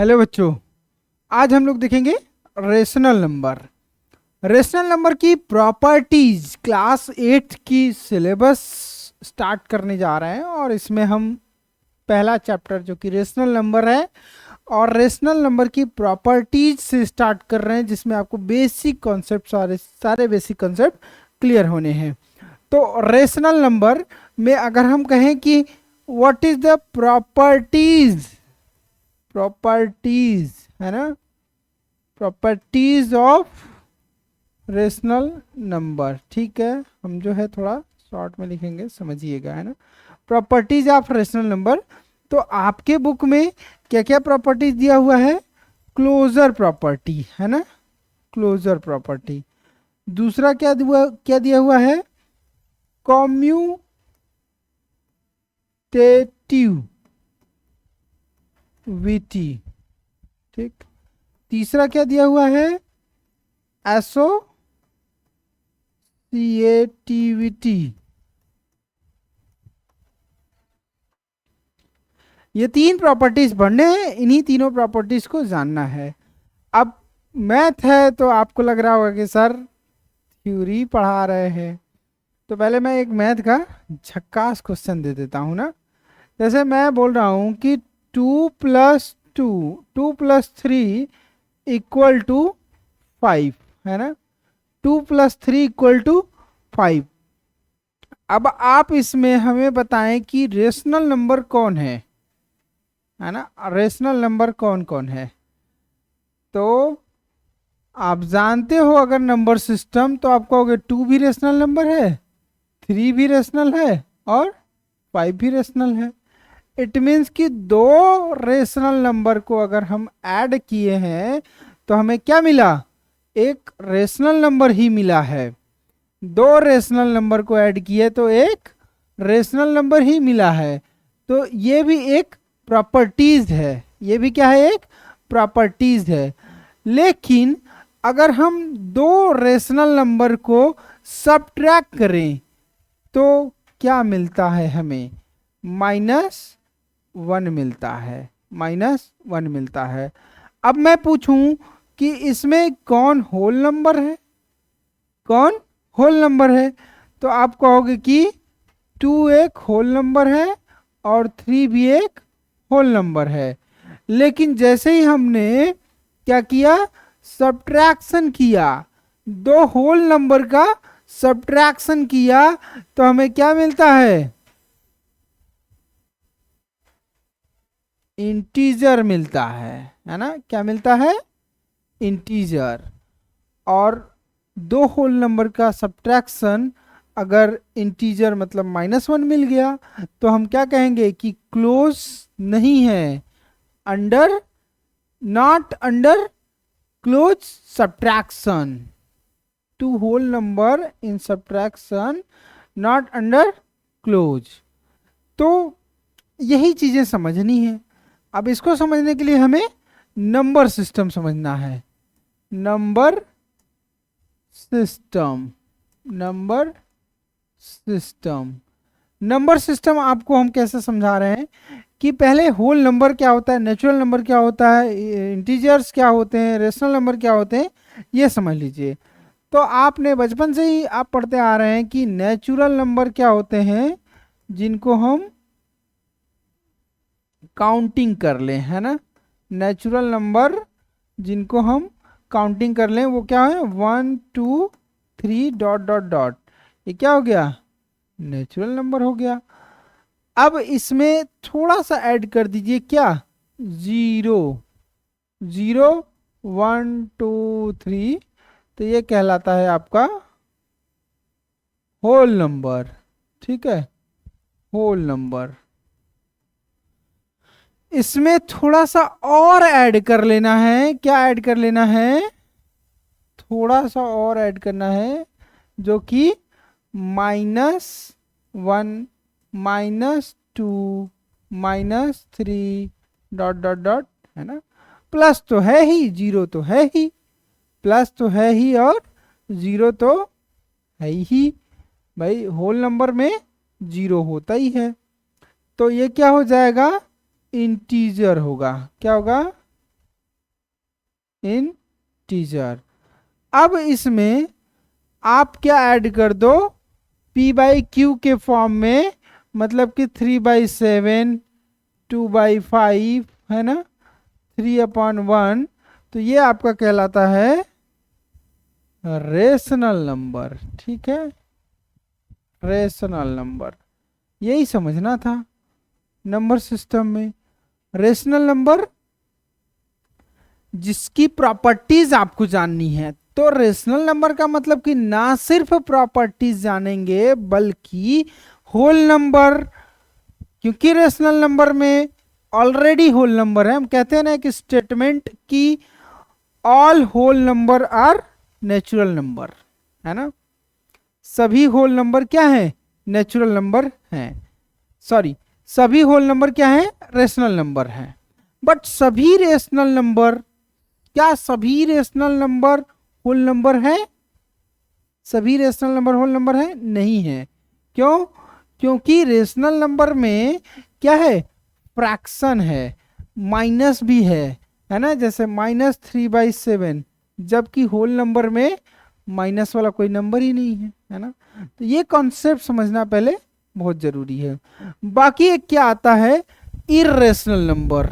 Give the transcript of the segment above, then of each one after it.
Hello बच्चों। आज हम लोग देखेंगे रेशनल नंबर। रेशनल नंबर की प्रॉपर्टीज क्लास 8 की सिलेबस स्टार्ट करने जा रहे हैं और इसमें हम पहला चैप्टर जो कि रेशनल नंबर है और रेशनल नंबर की प्रॉपर्टीज से स्टार्ट कर रहे हैं, जिसमें आपको बेसिक कॉन्सेप्ट सारे बेसिक कॉन्सेप्ट क्लियर होने हैं। तो रेशनल नंबर में अगर हम कहें कि what is the properties, properties है ना, प्रॉपर्टीज ऑफ रेशनल नंबर। ठीक है, हम जो है थोड़ा शॉर्ट में लिखेंगे, समझिएगा, है ना। Properties of rational number. तो आपके बुक में क्या क्या प्रॉपर्टीज दिया हुआ है? क्लोजर प्रॉपर्टी है ना, क्लोजर प्रॉपर्टी। दूसरा क्या दिया हुआ है? कॉम्यूटेटिविटी। ठीक। तीसरा क्या दिया हुआ है? एसोसिएटिविटी। ये तीन प्रॉपर्टीज पढ़ने हैं, इन्हीं तीनों प्रॉपर्टीज को जानना है। अब मैथ है तो आपको लग रहा होगा कि सर थ्योरी पढ़ा रहे हैं, तो पहले मैं एक मैथ का झक्कास क्वेश्चन दे देता हूं ना। जैसे मैं बोल रहा हूं कि 2+2 इक्वल टू 5 है ना, 2+3 इक्वल टू 5। अब आप इसमें हमें बताएं कि रेशनल नंबर कौन है ना, रेशनल नंबर कौन कौन है। तो आप जानते हो अगर नंबर सिस्टम, तो आप कहोगे 2 भी रेशनल नंबर है, 3 भी रेशनल है और 5 भी रेशनल है। इट मीन्स कि दो रेशनल नंबर को अगर हम ऐड किए हैं तो हमें क्या मिला? एक रेशनल नंबर ही मिला है। दो रेशनल नंबर को ऐड किए तो एक रेशनल नंबर ही मिला है। तो ये भी एक प्रॉपर्टीज है, ये भी क्या है? एक प्रॉपर्टीज है। लेकिन अगर हम दो रेशनल नंबर को सब्ट्रैक्ट करें तो क्या मिलता है हमें? -1 मिलता है, -1 मिलता है। अब मैं पूछूं कि इसमें कौन होल नंबर है, कौन होल नंबर है? तो आप कहोगे कि 2 एक होल नंबर है और 3 भी एक होल नंबर है। लेकिन जैसे ही हमने क्या किया? सब्ट्रैक्शन किया, दो होल नंबर का सब्ट्रैक्शन किया, तो हमें क्या मिलता है? इंटीजर मिलता है ना। क्या मिलता है? इंटीजर। और दो होल नंबर का सब्ट्रैक्शन, अगर इंटीजर मतलब -1 मिल गया तो हम क्या कहेंगे कि क्लोज नहीं है, under, not under close subtraction. To whole number in subtraction not under close. तो यही चीजें समझनी है। अब इसको समझने के लिए हमें नंबर सिस्टम समझना है। Number system, number system. Number system आपको हम कैसे समझा रहे हैं कि पहले होल नंबर क्या होता है, नेचुरल नंबर क्या होता है, इंटीजर्स क्या होते हैं, रेशनल नंबर क्या होते हैं, ये समझ लीजिए। तो आपने बचपन से ही आप पढ़ते आ रहे हैं कि नेचुरल नंबर क्या होते हैं, जिनको हम काउंटिंग कर लें, है ना। नेचुरल नंबर जिनको हम काउंटिंग कर लें वो क्या है? 1 2 3 डॉट डॉट डॉट, ये क्या हो गया? नेचुरल नंबर हो गया। अब इसमें थोड़ा सा ऐड कर दीजिए, क्या? 0 0 1 2 3, तो ये कहलाता है आपका होल नंबर। ठीक है, होल नंबर। इसमें थोड़ा सा और ऐड कर लेना है। क्या ऐड कर लेना है? थोड़ा सा और ऐड करना है, जो कि -1 -2 -3 डॉट डॉट डॉट, है ना। प्लस तो है ही, जीरो तो है ही, प्लस तो है ही और जीरो तो है ही। भाई होल नंबर में जीरो होता ही है। तो ये क्या हो जाएगा? इंटीजर होगा। क्या होगा? इंटीजर। अब इसमें आप क्या ऐड कर दो, p/q के फॉर्म में, मतलब कि 3/7, 2/5 है ना, 3/1, तो ये आपका कहलाता है रेशनल नंबर। ठीक है, रेशनल नंबर, यही समझना था नंबर सिस्टम में। रेशनल नंबर जिसकी प्रॉपर्टीज आपको जाननी है, तो रेशनल नंबर का मतलब कि ना सिर्फ प्रॉपर्टीज जानेंगे बल्कि होल नंबर, क्योंकि रेशनल नंबर में ऑलरेडी होल नंबर है। हम कहते हैं ना एक स्टेटमेंट कि all whole number are natural number, है ना, सभी होल नंबर क्या है, नेचुरल नंबर हैं। सॉरी, सभी होल नंबर क्या है, रेशनल नंबर हैं। बट सभी रेशनल नंबर, क्या सभी रेशनल नंबर होल नंबर है? सभी रेशनल नंबर होल नंबर है? नहीं है। क्यों? क्योंकि रेशनल नंबर में क्या है, फ्रैक्शन है, माइनस भी है ना, जैसे -3/7, जबकि होल नंबर में माइनस वाला कोई नंबर ही नहीं है ना। तो ये कॉन्सेप्ट समझना पहले बहुत जरूरी है। बाकी एक क्या आता है, इर्रेशनल नंबर।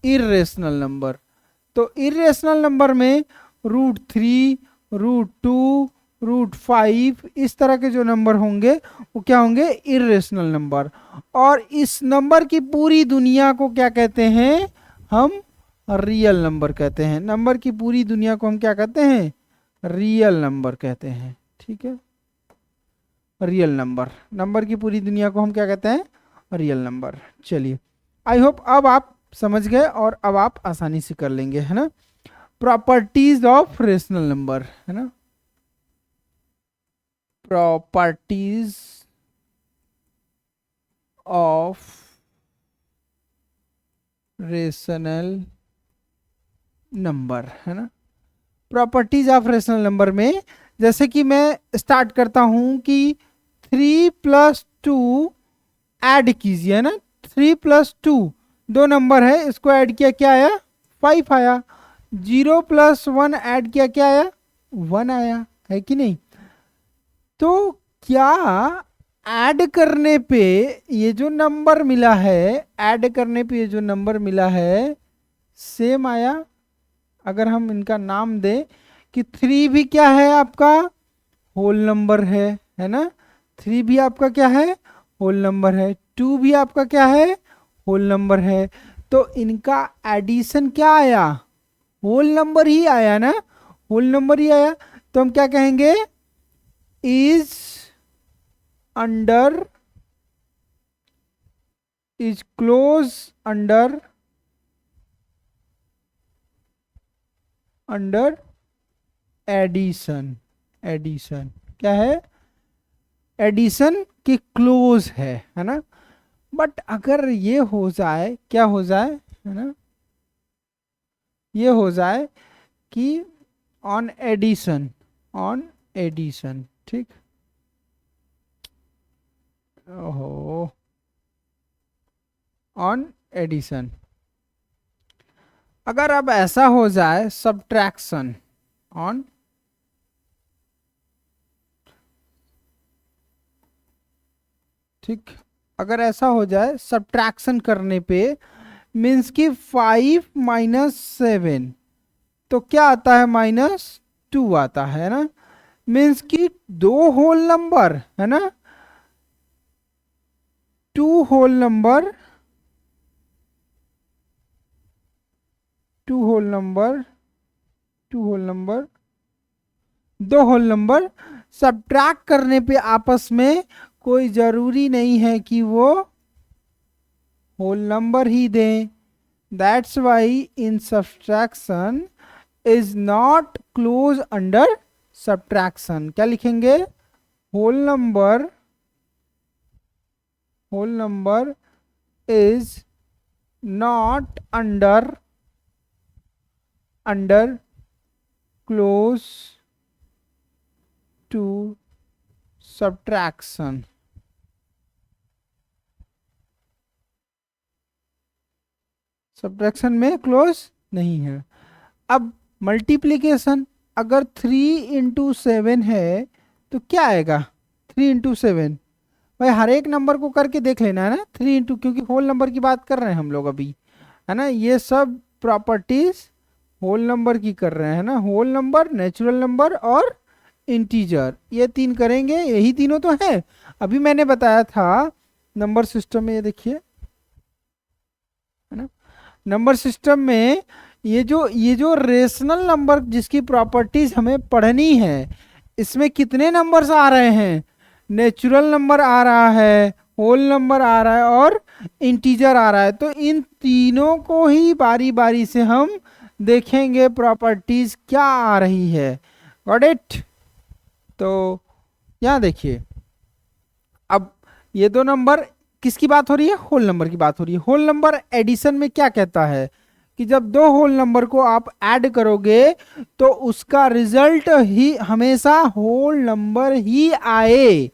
इर्रेशनल नंबर, तो इरेशनल नंबर में √3, √2, √5 इस तरह के जो नंबर होंगे वो क्या होंगे, इरेशनल नंबर। और इस नंबर की पूरी दुनिया को क्या कहते हैं, हम रियल नंबर कहते हैं। नंबर की पूरी दुनिया को हम क्या कहते हैं, रियल नंबर कहते हैं। ठीक है, रियल नंबर, नंबर की पूरी दुनिया को हम क्या कहते हैं, रियल नंबर। चलिए, आई होप अब आप समझ गए और अब आप आसानी से कर लेंगे, है ना। प्रॉपर्टीज ऑफ रेशनल नंबर, है ना, प्रॉपर्टीज ऑफ रेशनल नंबर, है ना। प्रॉपर्टीज ऑफ रेशनल नंबर में जैसे कि मैं स्टार्ट करता हूं कि 3+2 ऐड कीजिए, है ना। 3+2 दो नंबर है, इसको ऐड किया क्या आया, 5 आया। 0+1 ऐड किया क्या आया, 1 आया, है कि नहीं। तो क्या ऐड करने पे ये जो नंबर मिला है, ऐड करने पे ये जो नंबर मिला है सेम आया? अगर हम इनका नाम दें कि 3 भी क्या है आपका, होल नंबर है ना। 3 भी आपका क्या है, होल नंबर है। 2 भी आपका क्या है, होल नंबर है। तो इनका एडिशन क्या आया, होल नंबर ही आया ना, होल नंबर ही आया। तो हम क्या कहेंगे, is under, is close under, under addition. Addition क्या है, एडिशन के क्लोज है ना। बट अगर ये हो जाए, क्या हो जाए, है ना, ये हो जाए कि ऑन एडिशन, ऑन एडिशन, ठीक। ओहो, ऑन एडिशन। अगर अब ऐसा हो जाए सब्ट्रैक्शन, ऑन, ठीक, अगर ऐसा हो जाए सब्ट्रैक्शन करने पे, मीन्स कि 5 - 7, तो क्या आता है, -2 आता है ना। मीन्स कि दो होल नंबर, है ना, 2 whole number, 2 whole number, 2 whole number, दो होल नंबर सब्ट्रैक्ट करने पे आपस में कोई जरूरी नहीं है कि वो होल नंबर ही दें। That's why in subtraction is not close under subtraction. क्या लिखेंगे, whole number, whole number is not under, under close to subtraction. Subtraction में क्लोज नहीं है। अब मल्टीप्लीकेशन, अगर 3 × 7 है तो क्या आएगा 3 × 7। भाई हर एक नंबर को करके देख लेना है ना, 3 क्योंकि होल नंबर की बात कर रहे हैं हम लोग अभी, है ना। ये सब प्रॉपर्टीज होल नंबर की कर रहे हैं ना, होल नंबर, नेचुरल नंबर और इंटीजर, ये तीन करेंगे, यही तीनों तो है। अभी मैंने बताया था नंबर सिस्टम में, ये देखिए, है ना, नंबर सिस्टम में ये जो रेशनल नंबर जिसकी प्रॉपर्टीज हमें पढ़नी है, इसमें कितने नंबर्स आ रहे हैं, नेचुरल नंबर आ रहा है, होल नंबर आ रहा है और इंटीजर आ रहा है। तो इन तीनों को ही बारी बारी से हम देखेंगे प्रॉपर्टीज क्या आ रही है। Got it. तो यहां देखिए, अब ये दो नंबर किसकी बात हो रही है, होल नंबर की बात हो रही है। होल नंबर एडिशन में क्या कहता है कि जब दो होल नंबर को आप ऐड करोगे तो उसका रिजल्ट ही हमेशा होल नंबर ही आए।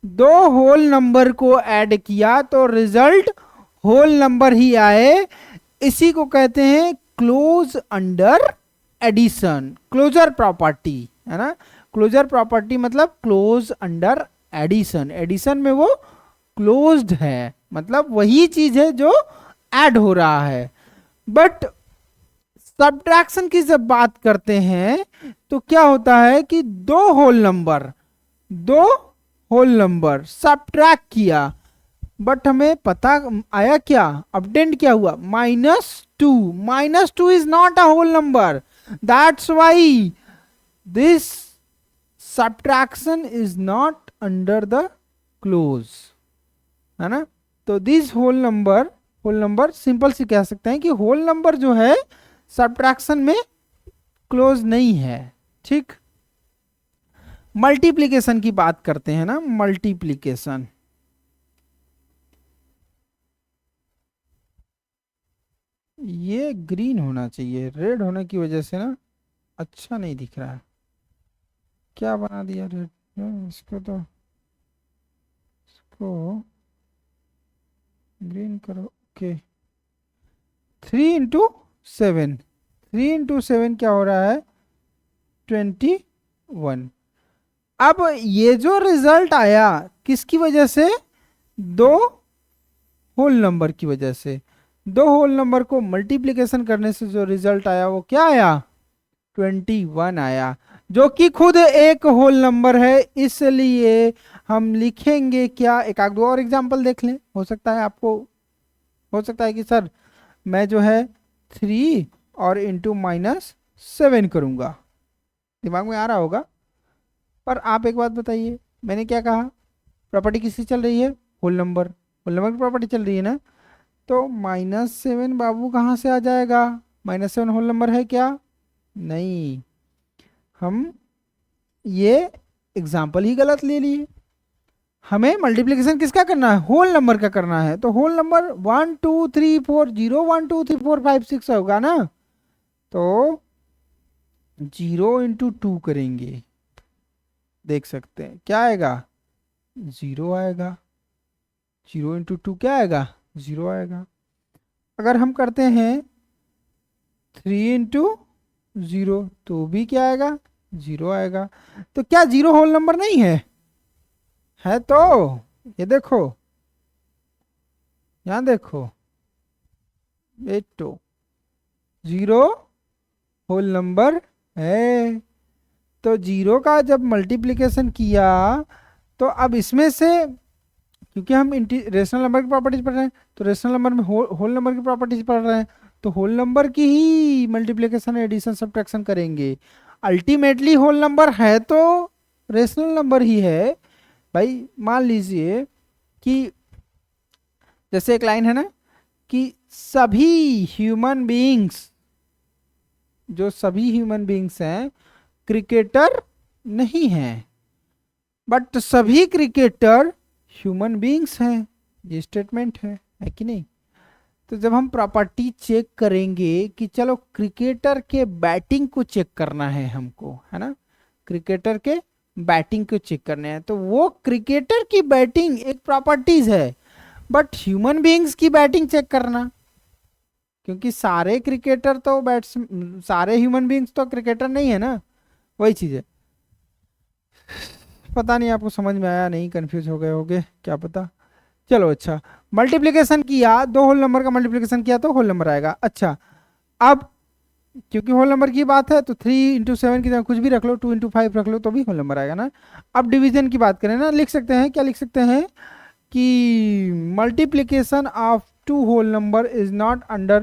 दो होल नंबर को ऐड किया तो रिजल्ट होल नंबर ही आए, इसी को कहते हैं close under addition, closure property, है ना। क्लोजर प्रॉपर्टी मतलब क्लोज अंडर एडिशन, एडिशन में वो क्लोज्ड है, मतलब वही चीज है जो ऐड हो रहा है। बट सब्ट्रैक्शन की जब बात करते हैं तो क्या होता है कि दो होल नंबर सब्ट्रैक्ट किया, बट हमें पता आया क्या, अपडेंट क्या हुआ, -2। -2 is not a whole number, that's why this subtraction is not under the close, है ना। तो दिस होल नंबर सिंपल से कह सकते हैं कि होल नंबर जो है सब्ट्रैक्शन में क्लोज नहीं है, ठीक। मल्टीप्लिकेशन की बात करते हैं ना, मल्टीप्लिकेशन, ये ग्रीन होना चाहिए, रेड होने की वजह से ना अच्छा नहीं दिख रहा है, क्या बना दिया रेड, इसको ग्रीन करो, ओके। 3 × 7, 3 × 7 क्या हो रहा है 21। अब ये जो रिजल्ट आया किसकी वजह से, दो होल नंबर की वजह से। दो होल नंबर को मल्टीप्लिकेशन करने से जो रिजल्ट आया वो क्या आया 21 आया, जो कि खुद एक होल नंबर है। इसलिए हम लिखेंगे क्या, एक आध दो और एग्जांपल देख लें, हो सकता है आपको, हो सकता है कि सर मैं जो है 3 और इंटू -7 करूंगा, दिमाग में आ रहा होगा। पर आप एक बात बताइए, मैंने क्या कहा, प्रॉपर्टी किसकी चल रही है, होल नंबर की प्रॉपर्टी चल रही है ना। तो -7 बाबू कहाँ से आ जाएगा, -7 होल नंबर है क्या, नहीं, हम ये एग्जाम्पल ही गलत ले लिए। हमें मल्टीप्लिकेशन किसका करना है, होल नंबर का करना है। तो होल नंबर 1 2 3 4 0 1 2 3 4 5 6 होगा ना, तो 0 × 2 करेंगे, देख सकते हैं क्या आएगा 0 आएगा, 0 × 2 क्या आएगा 0 आएगा। अगर हम करते हैं 3 × 0 तो भी क्या आएगा 0 आएगा। तो क्या 0 होल नंबर नहीं है, है तो, ये देखो, यहां देखो बेटो, 0 होल नंबर है। तो 0 का जब मल्टीप्लिकेशन किया तो अब इसमें से, क्योंकि हम रेशनल नंबर की प्रॉपर्टीज पढ़ रहे हैं तो रेशनल नंबर में होल नंबर की प्रॉपर्टीज पढ़ रहे हैं, तो होल नंबर की ही मल्टीप्लिकेशन एडिशन सब्ट्रैक्शन करेंगे। अल्टीमेटली होल नंबर है तो रेशनल नंबर ही है। भाई मान लीजिए कि जैसे एक लाइन है ना कि सभी ह्यूमन बीइंग्स, जो सभी ह्यूमन बीइंग्स हैं क्रिकेटर नहीं हैं, बट सभी क्रिकेटर ह्यूमन बीइंग्स हैं, ये स्टेटमेंट है कि नहीं। तो जब हम प्रॉपर्टी चेक करेंगे कि चलो क्रिकेटर के बैटिंग को चेक करना है हमको, है ना, क्रिकेटर के बैटिंग को चेक करने हैं, तो वो क्रिकेटर की बैटिंग एक प्रॉपर्टीज है, बट ह्यूमन बीइंग्स की बैटिंग चेक करना क्योंकि सारे क्रिकेटर तो सारे ह्यूमन बींग्स तो क्रिकेटर नहीं है ना, वही चीज़ है। पता नहीं आपको समझ में आया नहीं, कंफ्यूज हो गए होगे, क्या पता। चलो अच्छा, मल्टीप्लिकेशन किया, दो होल नंबर का मल्टीप्लिकेशन किया तो होल नंबर आएगा। अच्छा, अब क्योंकि होल नंबर की बात है तो 3 × 7 की जगह कुछ भी रख लो, 2 × 5 रख लो तो भी होल नंबर आएगा ना। अब डिवीजन की बात करें ना, लिख सकते हैं, क्या लिख सकते हैं कि multiplication of two whole number is not under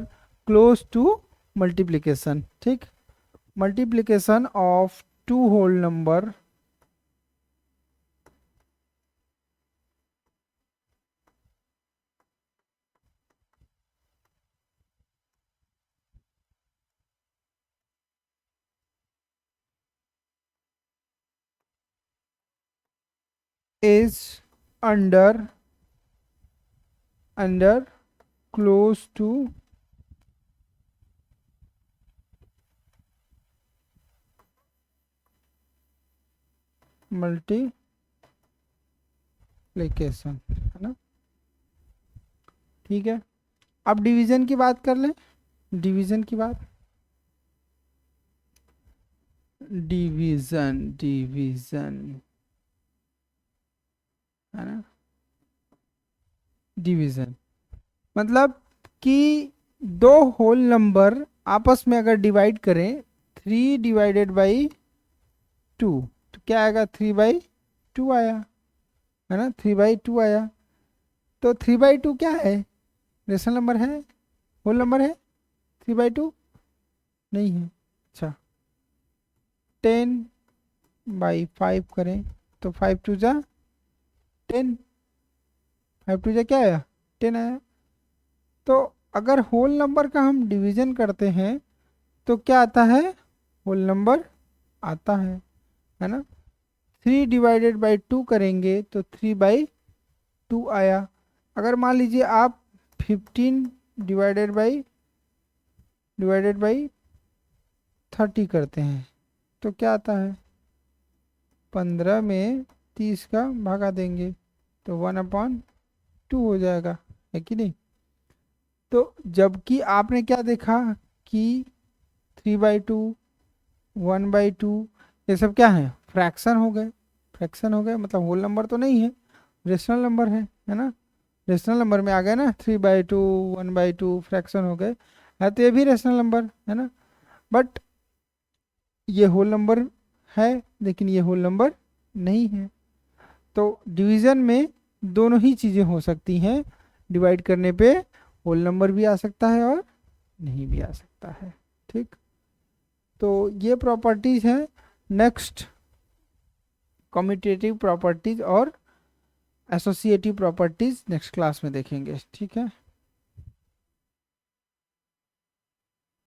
close to multiplication. ठीक, multiplication of two whole number is under close to multiplication, है ना। ठीक है, अब डिवीजन की बात कर लें, डिवीजन की बात, डिवीजन डिवीजन है ना, डिवीजन मतलब कि दो होल नंबर आपस में अगर डिवाइड करें, 3/2 तो क्या आएगा, 3/2 आया, है ना, 3/2 आया। तो 3/2 क्या है, रेशनल नंबर है, होल नंबर है 3/2 नहीं है। अच्छा, 10/5 करें तो 5×2 = 10, 5×2 क्या आया, 10 आया। तो अगर होल नंबर का हम डिवीजन करते हैं तो क्या आता है, होल नंबर आता है ना। 3/2 करेंगे तो 3/2 आया। अगर मान लीजिए आप 15 डिवाइडेड बाई 30 करते हैं तो क्या आता है, 15 में 30 का भागा देंगे तो 1/2 हो जाएगा, है कि नहीं। तो जबकि आपने क्या देखा कि 3/2, 1/2 ये सब क्या है, फ्रैक्शन हो गए, फ्रैक्शन हो गए, मतलब होल नंबर तो नहीं है, रेशनल नंबर है ना। रेशनल नंबर में आ गए ना, 3/2, 1/2 फ्रैक्शन हो गए, है तो ये भी रेशनल नंबर है ना। बट ये होल नंबर है, लेकिन ये होल नंबर नहीं है। तो डिवीजन में दोनों ही चीज़ें हो सकती हैं, डिवाइड करने पे होल नंबर भी आ सकता है और नहीं भी आ सकता है। ठीक, तो ये प्रॉपर्टीज हैं। नेक्स्ट कम्यूटेटिव प्रॉपर्टीज और एसोसिएटिव प्रॉपर्टीज नेक्स्ट क्लास में देखेंगे, ठीक है।